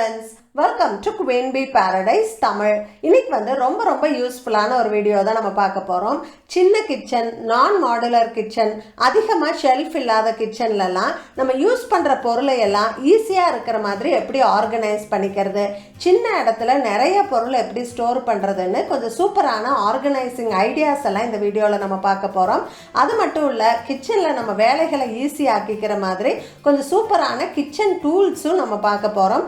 Friends, welcome to queen B paradise Tamil. இன்னைக்கு வந்து ரொம்ப யூஸ்ஃபுல்லான ஒரு வீடியோ தான் நம்ம பார்க்க போகிறோம். சின்ன கிச்சன், நான் மாடுலர் கிச்சன், அதிகமாக ஷெல்ஃப் இல்லாத கிச்சன்லலாம் நம்ம யூஸ் பண்ணுற பொருளை எல்லாம் ஈஸியாக இருக்கிற மாதிரி எப்படி ஆர்கனைஸ் பண்ணிக்கிறது, சின்ன இடத்துல நிறைய பொருள் எப்படி ஸ்டோர் பண்ணுறதுன்னு கொஞ்சம் சூப்பரான ஆர்கனைசிங் ஐடியாஸ் எல்லாம் இந்த வீடியோவில் நம்ம பார்க்க போகிறோம். அது மட்டும் இல்லை, கிச்சனில் நம்ம வேலைகளை ஈஸியாக்கிக்கிற மாதிரி கொஞ்சம் சூப்பரான கிச்சன் டூல்ஸும் நம்ம பார்க்க போகிறோம்.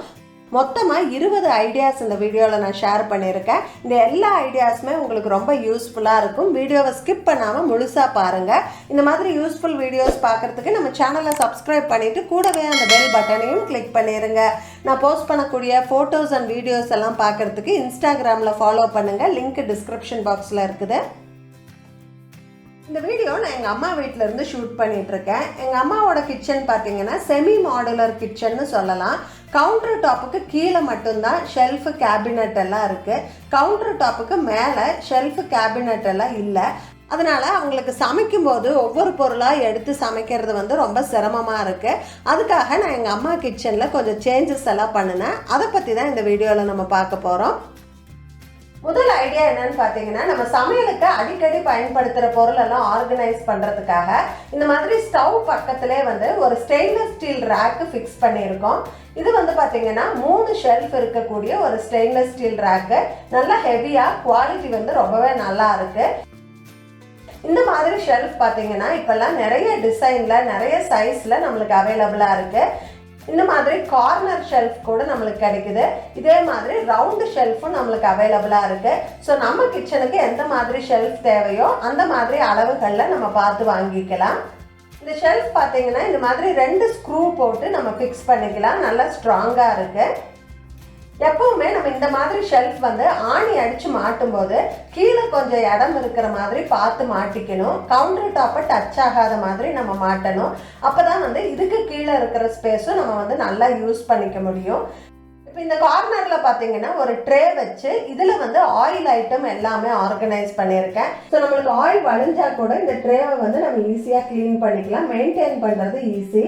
மொத்தமாக 20 ஐடியாஸ் இந்த வீடியோவில் நான் ஷேர் பண்ணியிருக்கேன். இந்த எல்லா ஐடியாஸுமே உங்களுக்கு ரொம்ப யூஸ்ஃபுல்லாக இருக்கும். வீடியோவை ஸ்கிப் பண்ணாமல் முழுசாக பாருங்கள். இந்த மாதிரி யூஸ்ஃபுல் வீடியோஸ் பார்க்குறதுக்கு நம்ம சேனலை சப்ஸ்கிரைப் பண்ணிவிட்டு கூடவே அந்த பெல் பட்டனையும் கிளிக் பண்ணிடுங்க. நான் போஸ்ட் பண்ணக்கூடிய ஃபோட்டோஸ் அண்ட் வீடியோஸ் எல்லாம் பார்க்குறதுக்கு இன்ஸ்டாகிராமில் ஃபாலோ பண்ணுங்கள். லிங்க் டிஸ்கிரிப்ஷன் பாக்ஸில் இருக்குது. இந்த வீடியோ நான் எங்கள் அம்மா வீட்டிலேருந்து ஷூட் பண்ணிகிட்ருக்கேன். எங்கள் அம்மாவோட கிச்சன் பார்த்தீங்கன்னா செமி மாடுலர் கிச்சன்னு சொல்லலாம். கவுண்டர் டாப்புக்கு கீழே மட்டும்தான் ஷெல்ஃபு கேபினட் எல்லாம் இருக்குது. கவுண்டர் டாப்புக்கு மேலே ஷெல்ஃபு கேபினட் எல்லாம் இல்லை. அதனால் அவங்களுக்கு சமைக்கும்போது ஒவ்வொரு பொருளாக எடுத்து சமைக்கிறது வந்து ரொம்ப சிரமமாக இருக்குது. அதுக்காக நான் எங்கள் அம்மா கிச்சனில் கொஞ்சம் சேஞ்சஸ் எல்லாம் பண்ணினேன். அதை பற்றி தான் இந்த வீடியோவில் நம்ம பார்க்க போகிறோம். முதல் ஐடியா என்னன்னு பார்த்தீங்கன்னா, நம்ம சமையலுக்கு அடிக்கடி பயன்படுத்துகிற பொருள் எல்லாம் ஆர்கனைஸ் பண்ணுறதுக்காக இந்த மாதிரி ஸ்டவ் பக்கத்திலே வந்து ஒரு ஸ்டெயின்லெஸ் ஸ்டீல் ரேக்கு ஃபிக்ஸ் பண்ணியிருக்கோம். இது வந்து பார்த்தீங்கன்னா 3 ஷெல்ஃப் இருக்கக்கூடிய ஒரு ஸ்டெயின்லெஸ் ஸ்டீல் ரேக்கு. நல்லா ஹெவியாக, குவாலிட்டி வந்து ரொம்பவே நல்லா இருக்கு. இந்த மாதிரி ஷெல்ஃப் பார்த்தீங்கன்னா இப்போல்லாம் நிறைய டிசைனில், நிறைய சைஸில் நம்மளுக்கு அவைலபிளாக இருக்குது. இந்த மாதிரி கார்னர் ஷெல்ஃப் கூட நம்மளுக்கு கிடைக்குது. இதே மாதிரி ரவுண்டு ஷெல்ஃபும் நம்மளுக்கு அவைலபிளாக இருக்குது. ஸோ நம்ம கிச்சனுக்கு எந்த மாதிரி ஷெல்ஃப் தேவையோ அந்த மாதிரி அளவுகளில் நம்ம பார்த்து வாங்கிக்கலாம். இந்த ஷெல்ஃப் பார்த்தீங்கன்னா இந்த மாதிரி 2 ஸ்க்ரூ போட்டு நம்ம ஃபிக்ஸ் பண்ணிக்கலாம். நல்லா ஸ்ட்ராங்காக இருக்குது. எப்பவுமே நம்ம இந்த மாதிரி ஷெல்ஃப் வந்து ஆணி அடித்து மாட்டும் போது கீழே கொஞ்சம் இடம் இருக்கிற மாதிரி பார்த்து மாட்டிக்கணும். கவுண்டர் டாப்பை டச் ஆகாத மாதிரி நம்ம மாட்டணும். அப்போ தான் வந்து இதுக்கு கீழே இருக்கிற ஸ்பேஸும் நம்ம வந்து நல்லா யூஸ் பண்ணிக்க முடியும். இப்போ இந்த கார்னரில் பார்த்தீங்கன்னா ஒரு ட்ரே வச்சு இதில் வந்து ஆயில் ஐட்டம் எல்லாமே ஆர்கனைஸ் பண்ணியிருக்கேன். ஸோ நம்மளுக்கு ஆயில் வழிஞ்சா கூட இந்த ட்ரேவை வந்து நம்ம ஈஸியாக க்ளீன் பண்ணிக்கலாம். மெயின்டைன் பண்ணுறது ஈஸி.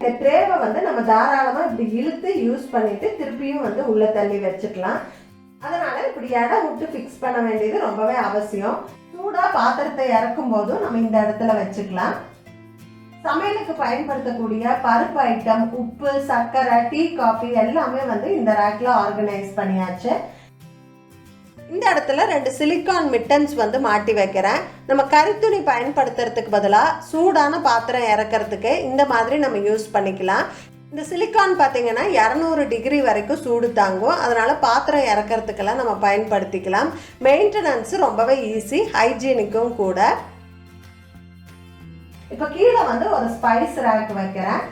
இந்த ட்ரேவை வந்து நம்ம தாராளமாக இப்படி இழுத்து யூஸ் பண்ணிட்டு திருப்பியும் வந்து உள்ளே தள்ளி வச்சுக்கலாம். அதனால இப்படி இடம் விட்டு ஃபிக்ஸ் பண்ண வேண்டியது ரொம்பவே அவசியம். சூடாக பாத்திரத்தை இறக்கும் போதும் நம்ம இந்த இடத்துல வச்சுக்கலாம். சமையலுக்கு பயன்படுத்தக்கூடிய பருப்பு ஐட்டம், உப்பு, சர்க்கரை, டீ, காஃபி எல்லாமே வந்து இந்த ரேக்ல ஆர்கனைஸ் பண்ணியாச்சு. இந்த இடத்துல 2 சிலிக்கான் மிட்டன்ஸ் வந்து மாட்டி வைக்கிறேன். நம்ம கரித்துணி பயன்படுத்துறதுக்கு பதிலாக சூடான பாத்திரம் இறக்கிறதுக்கு இந்த மாதிரி நம்ம யூஸ் பண்ணிக்கலாம். இந்த சிலிக்கான் பார்த்தீங்கன்னா 200 டிகிரி வரைக்கும் சூடு தாங்கும். அதனால பாத்திரம் இறக்கிறதுக்கெல்லாம் நம்ம பயன்படுத்திக்கலாம். மெயின்டெனன்ஸ் ரொம்பவே ஈஸி, ஹைஜீனிக்கும் கூட. இப்போ கீழே வந்து ஒரு ஸ்பைஸ் ரேக் வைக்கிறேன்.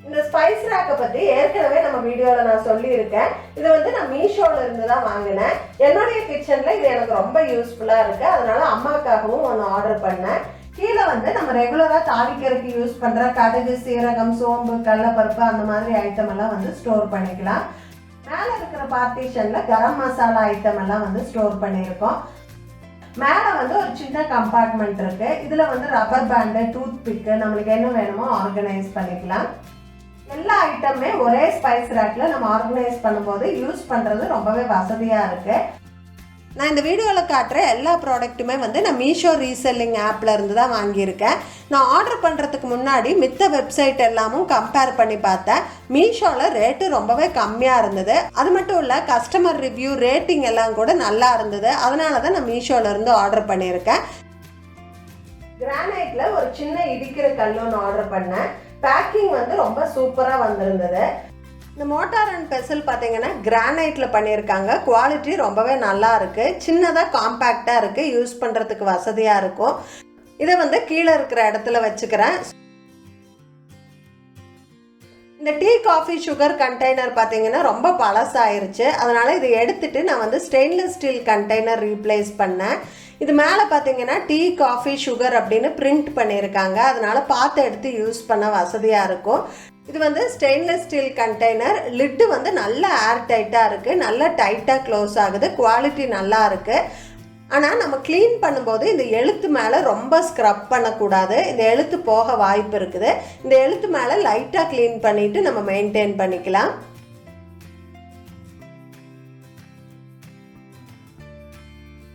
இந்த ஸ்பைஸ் ரேக்கை பற்றி ஏற்கனவே நம்ம வீடியோவில் நான் சொல்லியிருக்கேன். இது வந்து நான் மீஷோவில் இருந்து தான் வாங்கினேன். என்னுடைய கிச்சனில் இது எனக்கு ரொம்ப யூஸ்ஃபுல்லாக இருக்குது. அதனால அம்மாக்காகவும் ஒன்று ஆர்டர் பண்ணேன். கீழே வந்து நம்ம ரெகுலராக தாளிக்கிறதுக்கு யூஸ் பண்ணுற கடுகு, சீரகம், சோம்பு, கடலைப்பருப்பு அந்த மாதிரி ஐட்டம் எல்லாம் வந்து ஸ்டோர் பண்ணிக்கலாம். மேலே இருக்கிற பார்ட்டிஷனில் கரம் மசாலா ஐட்டம் எல்லாம் வந்து ஸ்டோர் பண்ணியிருக்கோம். மேலே வந்து ஒரு சின்ன கம்பார்ட்மெண்ட் இருக்குது. இதில் வந்து ரப்பர் பேண்டு, டூத் பிக்கு, நம்மளுக்கு என்ன வேணுமோ ஆர்கனைஸ் பண்ணிக்கலாம். எல்லா ஐட்டமே ஒரே ஸ்பைஸ் ரேக்கில் நம்ம ஆர்கனைஸ் பண்ணும்போது யூஸ் பண்ணுறது ரொம்பவே வசதியாக இருக்குது. நான் இந்த வீடியோவில் காட்டுற எல்லா ப்ராடக்ட்டுமே வந்து நான் மீஷோ ரீசெல்லிங் ஆப்பில் இருந்து தான் வாங்கியிருக்கேன். நான் ஆர்டர் பண்ணுறதுக்கு முன்னாடி மித்த வெப்சைட் எல்லாமும் கம்பேர் பண்ணி பார்த்தேன். மீஷோவில் ரேட்டு ரொம்பவே கம்மியாக இருந்தது. அது மட்டும் இல்லை, கஸ்டமர் ரிவ்யூ, ரேட்டிங் எல்லாம் கூட நல்லா இருந்தது. அதனால தான் நான் மீஷோவிலேருந்து ஆர்டர் பண்ணியிருக்கேன். கிரானைட்டில் ஒரு சின்ன இடிக்கிற கல்லுன்னு ஆர்டர் பண்ணேன். பேக்கிங் வந்து ரொம்ப சூப்பராக வந்திருந்தது. இந்த மோட்டார் அண்ட் பெசல் பார்த்தீங்கன்னா கிரானைட்டில் பண்ணியிருக்காங்க. குவாலிட்டி ரொம்பவே நல்லா இருக்குது. சின்னதாக காம்பேக்டாக இருக்குது. யூஸ் பண்ணுறதுக்கு வசதியாக இருக்கும். இதை வந்து கீழே இருக்கிற இடத்துல வச்சுக்கிறேன். இந்த டீ, காஃபி, சுகர் கண்டெய்னர் பார்த்தீங்கன்னா ரொம்ப பழசாயிருச்சு. அதனால் இதை எடுத்துகிட்டு நான் வந்து ஸ்டெயின்லெஸ் ஸ்டீல் கண்டெய்னர் ரீப்ளேஸ் பண்ணேன். இது மேலே பார்த்தீங்கன்னா டீ, காஃபி, சுகர் அப்படின்னு பிரிண்ட் பண்ணியிருக்காங்க. அதனால் பார்த்து எடுத்து யூஸ் பண்ண வசதியாக இருக்கும். இது வந்து ஸ்டெயின்லெஸ் ஸ்டீல் கண்டெய்னர். லிட்டு வந்து நல்ல ஏர் டைட்டாக இருக்குது. நல்லா டைட்டாக க்ளோஸ் ஆகுது. குவாலிட்டி நல்லா இருக்குது. ஆனால் நம்ம க்ளீன் பண்ணும்போது இந்த எழுத்து மேலே ரொம்ப ஸ்க்ரப் பண்ணக்கூடாது. இந்த எழுத்து போக வாய்ப்பு இருக்குது. இந்த எழுத்து மேலே லைட்டாக க்ளீன் பண்ணிவிட்டு நம்ம மெயின்டைன் பண்ணிக்கலாம்.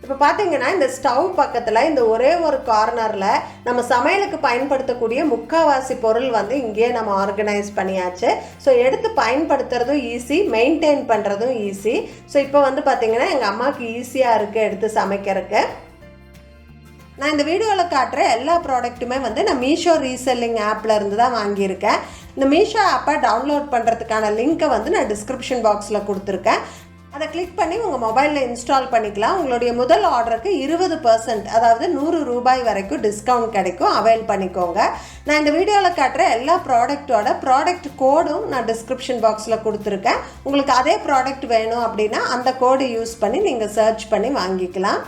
இப்போ பார்த்தீங்கன்னா இந்த ஸ்டவ் பக்கத்தில் இந்த ஒரே ஒரு கார்னரில் நம்ம சமையலுக்கு பயன்படுத்தக்கூடிய முக்கால்வாசி பொருள் வந்து இங்கேயே நம்ம ஆர்கனைஸ் பண்ணியாச்சு. ஸோ எடுத்து பயன்படுத்துறதும் ஈஸி, மெயின்டைன் பண்ணுறதும் ஈஸி. ஸோ இப்போ வந்து பார்த்தீங்கன்னா எங்கள் அம்மாவுக்கு ஈஸியாக இருக்குது எடுத்து சமைக்கிறதுக்கு. நான் இந்த வீடியோவில் காட்டுற எல்லா ப்ராடக்ட்டுமே வந்து நான் மீஷோ ரீசெல்லிங் ஆப்பில் இருந்து தான் வாங்கியிருக்கேன். இந்த மீஷோ ஆப்பை டவுன்லோட் பண்ணுறதுக்கான லிங்க்கை வந்து நான் டிஸ்கிரிப்ஷன் பாக்ஸில் கொடுத்துருக்கேன். அதை கிளிக் பண்ணி உங்கள் மொபைலில் இன்ஸ்டால் பண்ணிக்கலாம். உங்களுடைய முதல் ஆர்டருக்கு 20%, அதாவது 100 ரூபாய் வரைக்கும் டிஸ்கவுண்ட் கிடைக்கும். அவைல் பண்ணிக்கோங்க. நான் இந்த வீடியோவில் காட்டுற எல்லா ப்ராடக்ட்டோட ப்ராடக்ட் கோடும் நான் டிஸ்கிரிப்ஷன் பாக்ஸில் கொடுத்துருக்கேன். உங்களுக்கு அதே ப்ராடக்ட் வேணும் அப்படின்னா அந்த கோடு யூஸ் பண்ணி நீங்கள் சர்ச் பண்ணி வாங்கிக்கலாம்.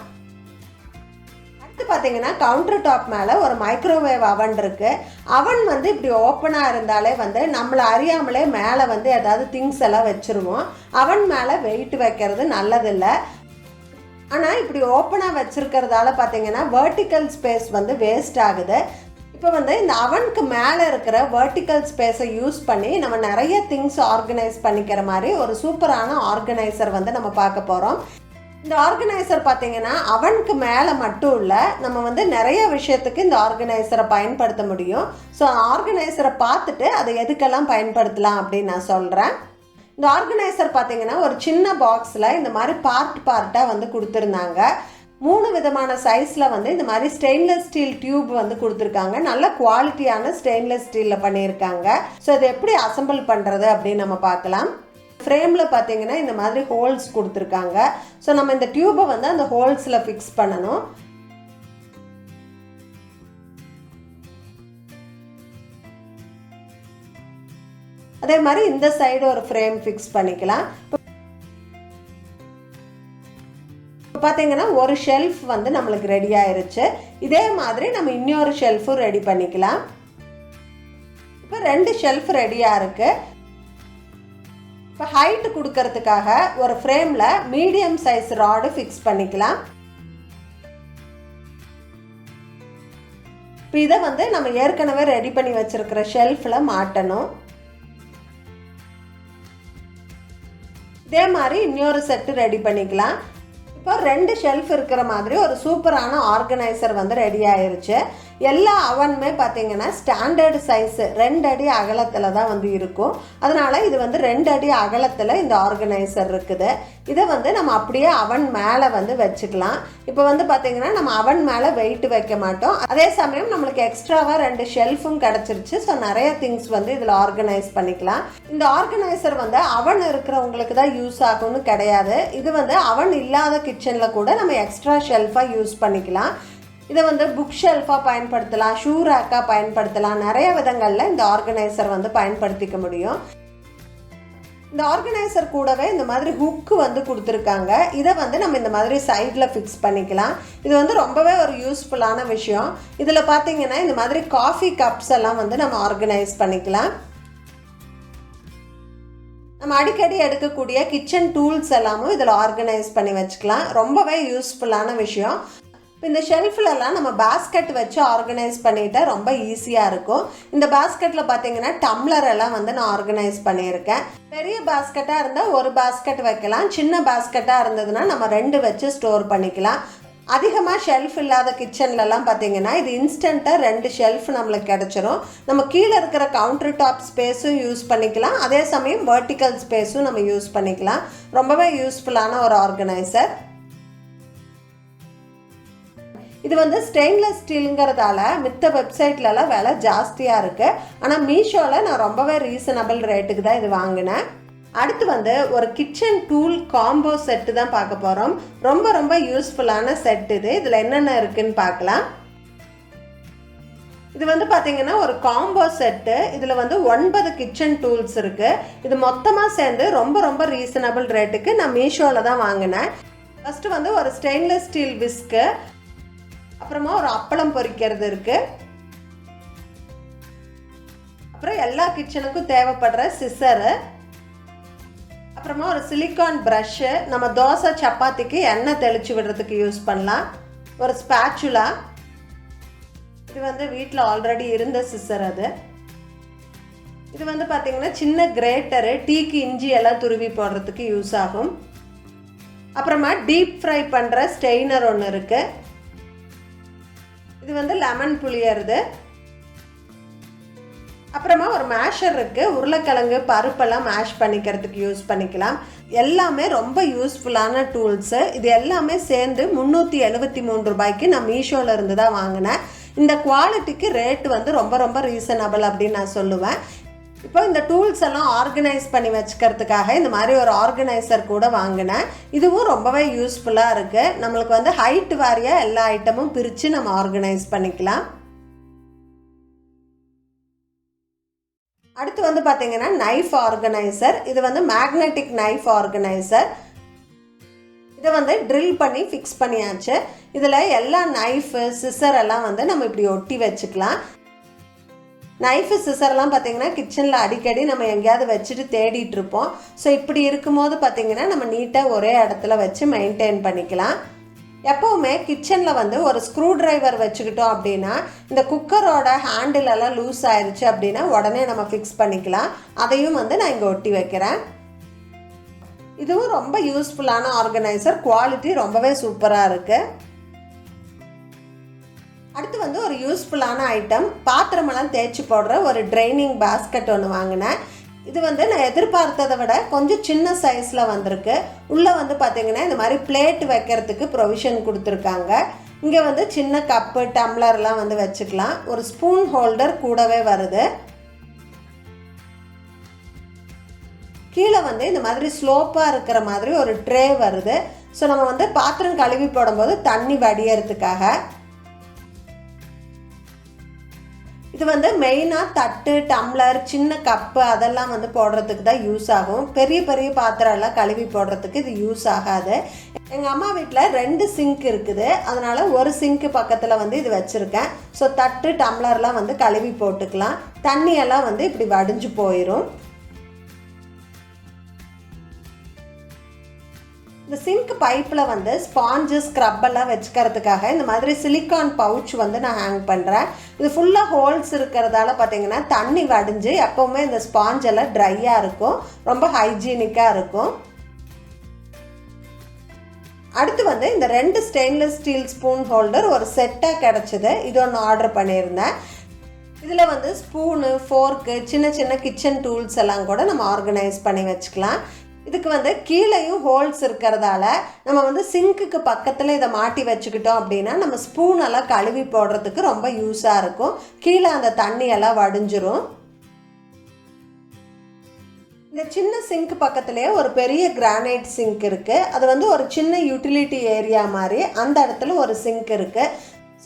அடுத்து பார்த்தீங்கன்னா கவுண்டர் டாப் மேலே ஒரு மைக்ரோவேவ் அவன் இருக்குது. அவன் வந்து இப்படி ஓப்பனாக இருந்தாலே வந்து நம்மளை அறியாமலே மேலே வந்து ஏதாவது திங்ஸ் எல்லாம் வச்சுருவோம். அவன் மேலே வெயிட் வைக்கிறது நல்லதில்லை. ஆனால் இப்படி ஓப்பனாக வச்சுருக்கிறதால பார்த்தீங்கன்னா வெர்டிக்கல் ஸ்பேஸ் வந்து வேஸ்ட் ஆகுது. இப்போ வந்து இந்த அவனுக்கு மேலே இருக்கிற வெர்டிக்கல் ஸ்பேஸை யூஸ் பண்ணி நம்ம நிறைய திங்ஸ் ஆர்கனைஸ் பண்ணிக்கிற மாதிரி ஒரு சூப்பரான ஆர்கனைசர் வந்து நம்ம பார்க்க போகிறோம். இந்த ஆர்கனைசர் பார்த்தீங்கன்னா அவனுக்கு மேலே மட்டும் இல்லை, நம்ம வந்து நிறைய விஷயத்துக்கு இந்த ஆர்கனைசரை பயன்படுத்த முடியும். ஸோ ஆர்கனைசரை பார்த்துட்டு அதை எதுக்கெல்லாம் பயன்படுத்தலாம் அப்படின்னு நான் சொல்கிறேன். இந்த ஆர்கனைசர் பார்த்தீங்கன்னா ஒரு சின்ன பாக்ஸில் இந்த மாதிரி பார்ட்டாக வந்து கொடுத்துருந்தாங்க. 3 விதமான சைஸில் வந்து இந்த மாதிரி ஸ்டெயின்லெஸ் ஸ்டீல் டியூப் வந்து கொடுத்துருக்காங்க. நல்ல குவாலிட்டியான ஸ்டெயின்லெஸ் ஸ்டீலில் பண்ணியிருக்காங்க. ஸோ இதை எப்படி அசம்பிள் பண்ணுறது அப்படின்னு நம்ம பார்க்கலாம். ஃப்ரேமில் பார்த்தீங்கன்னா இந்த மாதிரி ஹோல்ஸ் கொடுத்துருக்காங்க. ஸோ நம்ம இந்த டியூபை வந்து அந்த ஹோல்ஸில் ஃபிக்ஸ் பண்ணணும். அதே மாதிரி இந்த சைடு ஒரு ஃப்ரேம் ஃபிக்ஸ் பண்ணிக்கலாம். இப்போ பார்த்தீங்கன்னா ஒரு ஷெல்ஃப் வந்து நம்மளுக்கு ரெடி ஆயிருச்சு. இதே மாதிரி நம்ம இன்னொரு ஷெல்ஃபும் ரெடி பண்ணிக்கலாம். இப்போ 2 ஷெல்ஃப் ரெடியாக இருக்குது. இப்போ ஹைட் கொடுக்கறதுக்காக ஒரு ஃப்ரேமில் மீடியம் சைஸ் ராடு ஃபிக்ஸ் பண்ணிக்கலாம். இப்போ இதை வந்து நம்ம ஏற்கனவே ரெடி பண்ணி வச்சிருக்கிற ஷெல்ஃபில் மாட்டணும். இதே மாதிரி இன்னொரு செட்டு ரெடி பண்ணிக்கலாம். இப்போ 2 ஷெல்ஃப் இருக்கிற மாதிரி ஒரு சூப்பரான ஆர்கனைசர் வந்து ரெடி ஆயிருச்சு. எல்லா அவனுமே பார்த்தீங்கன்னா ஸ்டாண்டர்டு சைஸு 2 அடி அகலத்தில் தான் வந்து இருக்கும். அதனால் இது வந்து 2 அடி அகலத்தில் இந்த ஆர்கனைசர் இருக்குது. இதை வந்து நம்ம அப்படியே அவன் மேலே வந்து வச்சுக்கலாம். இப்போ வந்து பார்த்தீங்கன்னா நம்ம அவன் மேலே வெயிட் வைக்க மாட்டோம். அதே சமயம் நம்மளுக்கு எக்ஸ்ட்ராவாக 2 ஷெல்ஃபும் கிடச்சிருச்சு. ஸோ நிறைய திங்ஸ் வந்து இதில் ஆர்கனைஸ் பண்ணிக்கலாம். இந்த ஆர்கனைசர் வந்து அவன் இருக்கிறவங்களுக்கு தான் யூஸ் ஆகும்னு கிடையாது. இது வந்து அவன் இல்லாத கிச்சனில் கூட நம்ம எக்ஸ்ட்ரா ஷெல்ஃபாக யூஸ் பண்ணிக்கலாம். இதை வந்து புக் ஷெல்ஃபாக பயன்படுத்தலாம், ஷூ ரேக்காக பயன்படுத்தலாம். நிறைய விதங்களில் இந்த ஆர்கனைசர் வந்து பயன்படுத்திக்க முடியும். இந்த ஆர்கனைசர் கூடவே இந்த மாதிரி ஹுக்கு வந்து கொடுத்துருக்காங்க. இதை வந்து நம்ம இந்த மாதிரி சைடில் ஃபிக்ஸ் பண்ணிக்கலாம். இது வந்து ரொம்பவே ஒரு யூஸ்ஃபுல்லான விஷயம். இதில் பார்த்தீங்கன்னா இந்த மாதிரி காஃபி கப்ஸ் எல்லாம் வந்து நம்ம ஆர்கனைஸ் பண்ணிக்கலாம். நம்ம அடிக்கடி எடுக்கக்கூடிய கிச்சன் டூல்ஸ் எல்லாமும் இதில் ஆர்கனைஸ் பண்ணி வச்சுக்கலாம். ரொம்பவே யூஸ்ஃபுல்லான விஷயம். இந்த ஷெல்ஃப்லலாம் நம்ம பாஸ்கெட் வச்சு ஆர்கனைஸ் பண்ணிட்டா ரொம்ப ஈஸியாக இருக்கும். இந்த பாஸ்கெட்டில் பார்த்தீங்கன்னா டம்ளர் எல்லாம் வந்து நான் ஆர்கனைஸ் பண்ணியிருக்கேன். பெரிய பாஸ்கெட்டாக இருந்தால் ஒரு பாஸ்கெட் வைக்கலாம். சின்ன பாஸ்கெட்டாக இருந்ததுன்னா நம்ம 2 வச்சு ஸ்டோர் பண்ணிக்கலாம். அதிகமாக ஷெல்ஃப் இல்லாத கிச்சன்லலாம் பார்த்தீங்கன்னா இது இன்ஸ்டண்ட்டாக 2 ஷெல்ஃப் நம்மளுக்கு கிடச்சிரும். நம்ம கீழே இருக்கிற கவுண்டர் டாப் ஸ்பேஸும் யூஸ் பண்ணிக்கலாம். அதே சமயம் வெர்டிக்கல் ஸ்பேஸும் நம்ம யூஸ் பண்ணிக்கலாம். ரொம்பவே யூஸ்ஃபுல்லான ஒரு ஆர்கனைசர். இது வந்து ஸ்டெயின்லெஸ் ஸ்டீலுங்கிறதால மித்த வெப்சைட்லலாம் விலை ஜாஸ்தியாக இருக்குது. ஆனால் மீஷோவில் நான் ரொம்பவே ரீசனபிள் ரேட்டுக்கு தான் இது வாங்கினேன். அடுத்து வந்து ஒரு கிச்சன் டூல் காம்போ செட்டு தான் பார்க்க போகிறோம். ரொம்ப ரொம்ப யூஸ்ஃபுல்லான செட் இது. இதில் என்னென்ன இருக்குதுன்னு பார்க்கலாம். இது வந்து பார்த்தீங்கன்னா ஒரு காம்போ செட்டு. இதில் வந்து 9 கிச்சன் டூல்ஸ் இருக்குது. இது மொத்தமாக சேர்ந்து ரொம்ப ரொம்ப ரீசனபிள் ரேட்டுக்கு நான் மீஷோவில் தான் வாங்கினேன். ஃபஸ்ட்டு வந்து ஒரு ஸ்டெயின்லெஸ் ஸ்டீல் விஸ்க்கு, அப்புறமா ஒரு அப்பளம் பொரிக்கிறது இருக்குது, அப்புறம் எல்லா கிச்சனுக்கும் தேவைப்படுற சிசரு, அப்புறமா ஒரு சிலிக்கான் ப்ரஷ்ஷு, நம்ம தோசை சப்பாத்திக்கு எண்ணெய் தெளித்து விடுறதுக்கு யூஸ் பண்ணலாம். ஒரு ஸ்பேச்சுலா, இது வந்து வீட்டில் ஆல்ரெடி இருந்த சிசர். அது இது வந்து பார்த்திங்கன்னா சின்ன கிரேட்டரு, டீக்கு இஞ்சி எல்லாம் துருவி போடுறதுக்கு யூஸ் ஆகும். அப்புறமா டீப் ஃப்ரை பண்ணுற ஸ்டெய்னர் ஒன்று இருக்குது. இது வந்து லெமன் புளியறது. அப்புறமா ஒரு மேஷர் இருக்குது, உருளைக்கிழங்கு பருப்பெல்லாம் மேஷ் பண்ணிக்கிறதுக்கு யூஸ் பண்ணிக்கலாம். எல்லாமே ரொம்ப யூஸ்ஃபுல்லான டூல்ஸு. இது எல்லாமே சேர்ந்து 373 ரூபாய்க்கு நான் மீஷோவில் இருந்து தான் வாங்கினேன். இந்த குவாலிட்டிக்கு ரேட்டு வந்து ரொம்ப ரொம்ப ரீசனபிள் அப்படின்னு நான் சொல்லுவேன். இப்போ இந்த டூல்ஸ் எல்லாம் ஆர்கனைஸ் பண்ணி வச்சுக்கிறதுக்காக இந்த மாதிரி ஒரு ஆர்கனைசர் கூட வாங்கினேன். இதுவும் ரொம்பவே யூஸ்ஃபுல்லாக இருக்குது. நம்மளுக்கு வந்து ஹைட் வாரியாக எல்லா ஐட்டமும் பிரித்து நம்ம ஆர்கனைஸ் பண்ணிக்கலாம். அடுத்து வந்து பார்த்திங்கன்னா நைஃப் ஆர்கனைசர். இது வந்து மேக்னெட்டிக் நைஃப் ஆர்கனைசர். இதை வந்து ட்ரில் பண்ணி ஃபிக்ஸ் பண்ணியாச்சு. இதில் எல்லா நைஃபு சிசர் எல்லாம் வந்து நம்ம இப்படி ஒட்டி வச்சுக்கலாம். நைஃபு சிசர்லாம் பார்த்திங்கன்னா கிச்சனில் அடிக்கடி நம்ம எங்கேயாவது வச்சுட்டு தேடிட்டு இருப்போம். ஸோ இப்படி இருக்கும்போது பார்த்திங்கன்னா நம்ம நீட்டாக ஒரே இடத்துல வச்சு மெயின்டைன் பண்ணிக்கலாம். எப்போவுமே கிச்சனில் வந்து ஒரு ஸ்க்ரூ ட்ரைவர் வச்சுக்கிட்டோம் அப்படின்னா இந்த குக்கரோட ஹேண்டிலெல்லாம் லூஸ் ஆயிடுச்சு அப்படின்னா உடனே நம்ம ஃபிக்ஸ் பண்ணிக்கலாம். அதையும் வந்து நான் இங்கே ஒட்டி வைக்கிறேன். இதுவும் ரொம்ப யூஸ்ஃபுல்லான ஆர்கனைசர். குவாலிட்டி ரொம்பவே சூப்பராக இருக்குது. அடுத்து வந்து ஒரு யூஸ்ஃபுல்லான ஐட்டம், பாத்திரமெல்லாம் தேய்ச்சி போடுற ஒரு ட்ரைனிங் பாஸ்கெட் ஒன்று வாங்கினேன். இது வந்து நான் எதிர்பார்த்ததை விட கொஞ்சம் சின்ன சைஸில் வந்திருக்கு. உள்ளே வந்து பார்த்திங்கன்னா இந்த மாதிரி பிளேட் வைக்கிறதுக்கு ப்ரொவிஷன் கொடுத்துருக்காங்க. இங்கே வந்து சின்ன கப்பு டம்ளர்லாம் வந்து வச்சுக்கலாம். ஒரு ஸ்பூன் ஹோல்டர் கூடவே வருது. கீழே வந்து இந்த மாதிரி ஸ்லோப்பாக இருக்கிற மாதிரி ஒரு ட்ரே வருது. ஸோ நம்ம வந்து பாத்திரம் கழுவி போடும்போது தண்ணி வடியறதுக்காக. இது வந்து மெயினாக தட்டு, டம்ளர், சின்ன கப்பு அதெல்லாம் வந்து போடுறதுக்கு தான் யூஸ் ஆகும். பெரிய பெரிய பாத்திரம்லாம் கழுவி போடுறதுக்கு இது யூஸ் ஆகாது. எங்கள் அம்மா வீட்டில் 2 சிங்க் இருக்குது. அதனால் ஒரு சிங்க்கு பக்கத்தில் வந்து இது வச்சுருக்கேன். ஸோ தட்டு, டம்ளர்லாம் வந்து கழுவி போட்டுக்கலாம். தண்ணியெல்லாம் வந்து இப்படி வடிஞ்சு போயிடும். இந்த சிங்க் பைப்பில் வந்து ஸ்பாஞ்சு, ஸ்க்ரப்பெல்லாம் வச்சுக்கிறதுக்காக இந்த மாதிரி சிலிக்கான் பவுச் வந்து நான் ஹேங் பண்ணுறேன். இது ஃபுல்லாக ஹோல்ஸ் இருக்கிறதால பார்த்திங்கன்னா தண்ணி வடிஞ்சு எப்போவுமே இந்த ஸ்பாஞ்ச் எல்லாம் ட்ரையாக இருக்கும். ரொம்ப ஹைஜீனிக்காக இருக்கும். அடுத்து வந்து இந்த 2 ஸ்டெயின்லெஸ் ஸ்டீல் ஸ்பூன் ஹோல்டர் ஒரு செட்டாக கிடச்சிது. இது ஒன்று ஆர்டர் பண்ணியிருந்தேன். இதில் வந்து ஸ்பூனு, ஃபோர்க்கு, சின்ன சின்ன கிச்சன் டூல்ஸ் எல்லாம் கூட நம்ம ஆர்கனைஸ் பண்ணி வச்சுக்கலாம். இதுக்கு வந்து கீழேயும் ஹோல்ஸ் இருக்கிறதால நம்ம வந்து சிங்க்குக்கு பக்கத்தில் இதை மாட்டி வச்சுக்கிட்டோம் அப்படின்னா நம்ம ஸ்பூனெல்லாம் கழுவி போடுறதுக்கு ரொம்ப யூஸாக இருக்கும். கீழே அந்த தண்ணியெல்லாம் வடிஞ்சிரும். இந்த சின்ன சிங்க் பக்கத்துலேயே ஒரு பெரிய கிரானைட் சிங்க் இருக்குது. அது வந்து ஒரு சின்ன யூட்டிலிட்டி ஏரியா மாதிரி அந்த இடத்துல ஒரு சிங்க் இருக்குது.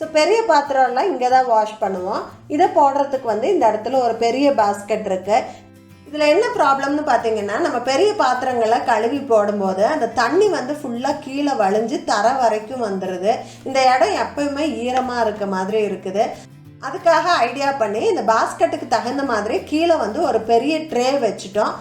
ஸோ பெரிய பாத்திரம்லாம் இங்கே தான் வாஷ் பண்ணுவோம். இதை போடுறதுக்கு வந்து இந்த இடத்துல ஒரு பெரிய பாஸ்கெட் இருக்குது. இதில் என்ன ப்ராப்ளம்னு பார்த்தீங்கன்னா நம்ம பெரிய பாத்திரங்களை கழுவி போடும்போது அந்த தண்ணி வந்து ஃபுல்லாக கீழே வழிஞ்சு தர வரைக்கும் வந்துடுது. இந்த இடம் எப்பயுமே ஈரமாக இருக்க மாதிரி இருக்குது. அதுக்காக ஐடியா பண்ணி இந்த பாஸ்கெட்டுக்கு தகுந்த மாதிரி கீழே வந்து ஒரு பெரிய ட்ரே வச்சுட்டோம்.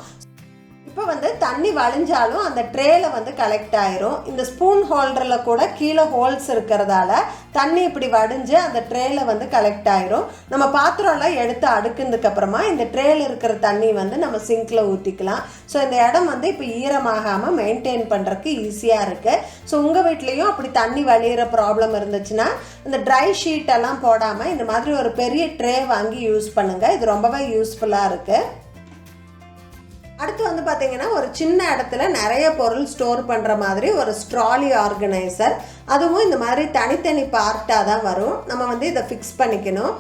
இப்போ வந்து தண்ணி வழிஞ்சாலும் அந்த ட்ரேல வந்து கலெக்ட் ஆயிரும். இந்த ஸ்பூன் ஹோல்டரில் கூட கீழே ஹோல்ஸ் இருக்கிறதால தண்ணி இப்படி வடிஞ்சு அந்த ட்ரேல வந்து கலெக்ட் ஆயிரும். நம்ம பாத்திரம்லாம் எடுத்து அடுக்குனதுக்கு அப்புறமா இந்த ட்ரேல இருக்கிற தண்ணி வந்து நம்ம சிங்க்ல ஊற்றிக்கலாம். ஸோ இந்த இடம் வந்து இப்போ ஈரமாகாமல் மெயின்டைன் பண்ணுறதுக்கு ஈஸியாக இருக்குது. ஸோ உங்கள் வீட்லேயும் அப்படி தண்ணி வழியிற ப்ராப்ளம் இருந்துச்சுன்னா இந்த ட்ரை ஷீட் எல்லாம் போடாமல் இந்த மாதிரி ஒரு பெரிய ட்ரே வாங்கி யூஸ் பண்ணுங்கள். இது ரொம்பவே யூஸ்ஃபுல்லாக இருக்குது. அடுத்து வந்து பார்த்தீங்கன்னா ஒரு சின்ன இடத்துல நிறைய பொருள் ஸ்டோர் பண்ணுற மாதிரி ஒரு ஸ்ட்ராலி ஆர்கனைசர். அதுவும் இந்த மாதிரி தனித்தனி பார்ட்டாக தான் வரும். நம்ம வந்து இதை ஃபிக்ஸ் பண்ணிக்கணும்.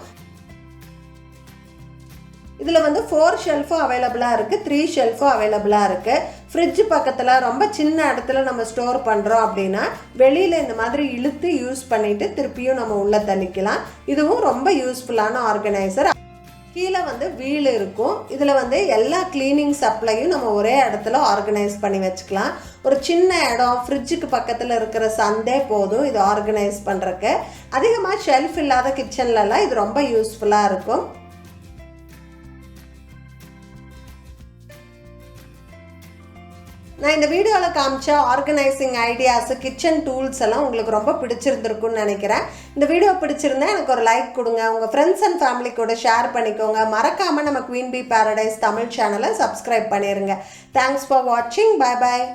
இதில் வந்து 4 ஷெல்ஃபும் அவைலபிளாக இருக்குது, 3 ஷெல்ஃபும் அவைலபிளாக இருக்குது. ஃப்ரிட்ஜ் பக்கத்தில் ரொம்ப சின்ன இடத்துல நம்ம ஸ்டோர் பண்ணுறோம் அப்படின்னா வெளியில் இந்த மாதிரி இழுத்து யூஸ் பண்ணிவிட்டு திருப்பியும் நம்ம உள்ளே தள்ளிக்கலாம். இதுவும் ரொம்ப யூஸ்ஃபுல்லான ஆர்கனைசர். கீழே வந்து வீல் இருக்கும். இதில் வந்து எல்லா கிளீனிங் சப்ளையும் நம்ம ஒரே இடத்துல ஆர்கனைஸ் பண்ணி வச்சுக்கலாம். ஒரு சின்ன இடம் ஃப்ரிட்ஜுக்கு பக்கத்தில் இருக்கிற சந்தே போதும் இது ஆர்கனைஸ் பண்ணுறக்கு. அதிகமாக ஷெல்ஃப் இல்லாத கிச்சன்லலாம் இது ரொம்ப யூஸ்ஃபுல்லாக இருக்கும். நான் இந்த வீடியோவில் காமிச்ச ஆர்கனைசிங் ஐடியாஸு கிச்சன் டூல்ஸ் எல்லாம் உங்களுக்கு ரொம்ப பிடிச்சிருந்துருக்குன்னு நினைக்கிறேன். இந்த வீடியோ பிடிச்சிருந்தா எனக்கு ஒரு லைக் கொடுங்க, உங்கள் ஃப்ரெண்ட்ஸ் அண்ட் ஃபேமிலி கூட ஷேர் பண்ணிக்கோங்க. மறக்காமல் நம்ம குயின் பீ பேரடைஸ் தமிழ் சேனலை சப்ஸ்கிரைப் பண்ணிடுங்க. தேங்க்ஸ் ஃபார் வாட்சிங். Bye bye.